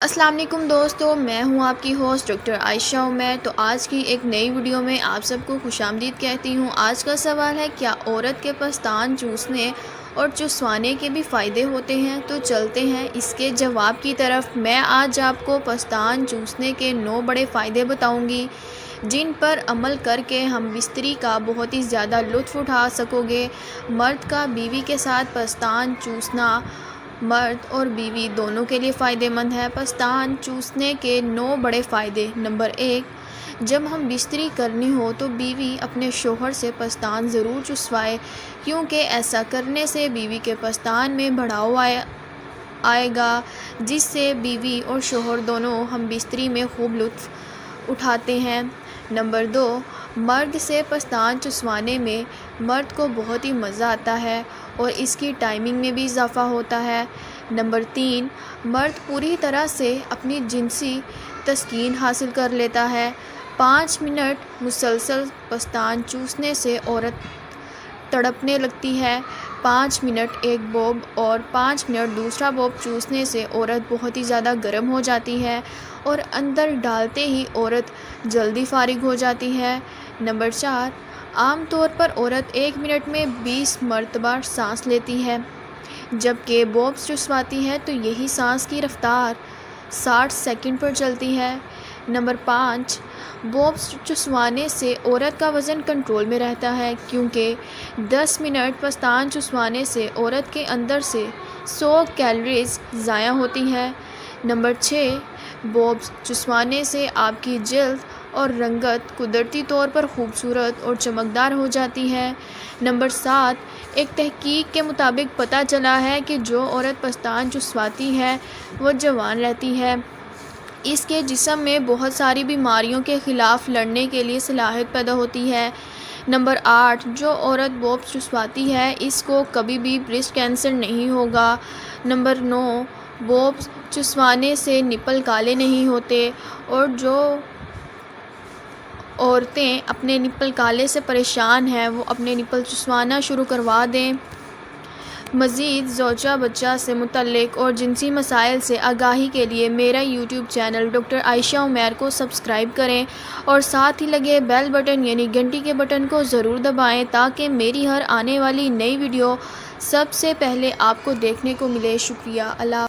السلام علیکم دوستو، میں ہوں آپ کی ہوسٹ ڈاکٹر عائشہ عمیر۔ تو آج کی ایک نئی ویڈیو میں آپ سب کو خوش آمدید کہتی ہوں۔ آج کا سوال ہے، کیا عورت کے پستان چوسنے اور چسوانے کے بھی فائدے ہوتے ہیں؟ تو چلتے ہیں اس کے جواب کی طرف۔ میں آج آپ کو پستان چوسنے کے 9 بڑے فائدے بتاؤں گی، جن پر عمل کر کے ہم بستری کا بہت ہی زیادہ لطف اٹھا سکو گے۔ مرد کا بیوی کے ساتھ پستان چوسنا مرد اور بیوی دونوں کے لیے فائدہ مند ہے۔ پستان چوسنے کے 9 بڑے فائدے۔ نمبر 1، جب ہم بستری کرنی ہو تو بیوی اپنے شوہر سے پستان ضرور چسوائے، کیونکہ ایسا کرنے سے بیوی کے پستان میں بڑھاؤ آئے گا، جس سے بیوی اور شوہر دونوں ہم بستری میں خوب لطف اٹھاتے ہیں۔ نمبر 2، مرد سے پستان چسوانے میں مرد کو بہت ہی مزہ آتا ہے اور اس کی ٹائمنگ میں بھی اضافہ ہوتا ہے۔ نمبر 3، مرد پوری طرح سے اپنی جنسی تسکین حاصل کر لیتا ہے۔ 5 منٹ مسلسل پستان چوسنے سے عورت تڑپنے لگتی ہے۔ 5 منٹ ایک بوب اور 5 منٹ دوسرا بوب چوسنے سے عورت بہت ہی زیادہ گرم ہو جاتی ہے اور اندر ڈالتے ہی عورت جلدی فارغ ہو جاتی ہے۔ نمبر 4، عام طور پر عورت 1 منٹ میں 20 مرتبہ سانس لیتی ہے، جبکہ بوبس چسواتی ہے تو یہی سانس کی رفتار 60 سیکنڈ پر چلتی ہے۔ نمبر 5، بوبس چسوانے سے عورت کا وزن کنٹرول میں رہتا ہے، کیونکہ 10 منٹ پستان چسوانے سے عورت کے اندر سے 100 کیلوریز ضائع ہوتی ہے۔ نمبر 6، بوبس چسوانے سے آپ کی جلد اور رنگت قدرتی طور پر خوبصورت اور چمکدار ہو جاتی ہے۔ نمبر 7، ایک تحقیق کے مطابق پتہ چلا ہے کہ جو عورت پستان چسواتی ہے وہ جوان رہتی ہے۔ اس کے جسم میں بہت ساری بیماریوں کے خلاف لڑنے کے لیے صلاحیت پیدا ہوتی ہے۔ نمبر 8، جو عورت بوبس چسواتی ہے اس کو کبھی بھی بریسٹ کینسر نہیں ہوگا۔ نمبر 9، بوبس چسوانے سے نپل کالے نہیں ہوتے، اور جو عورتیں اپنے نپل کالے سے پریشان ہیں وہ اپنے نپل چسوانا شروع کروا دیں۔ مزید زوجہ بچہ سے متعلق اور جنسی مسائل سے آگاہی کے لیے میرا یوٹیوب چینل ڈاکٹر عائشہ عمیر کو سبسکرائب کریں اور ساتھ ہی لگے بیل بٹن یعنی گھنٹی کے بٹن کو ضرور دبائیں، تاکہ میری ہر آنے والی نئی ویڈیو سب سے پہلے آپ کو دیکھنے کو ملے۔ شکریہ۔ اللہ